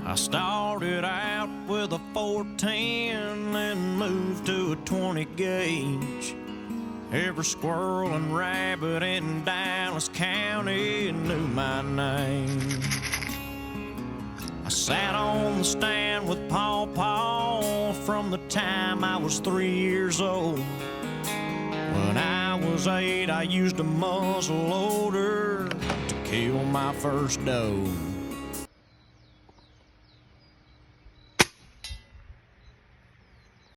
I started out with a 410 and moved to a 20 gauge. Every squirrel and rabbit in Dallas County knew my name. I sat on the stand with Paw Paw from the time I was 3 years old. When I was 8, I used a muzzle loader to kill my first doe.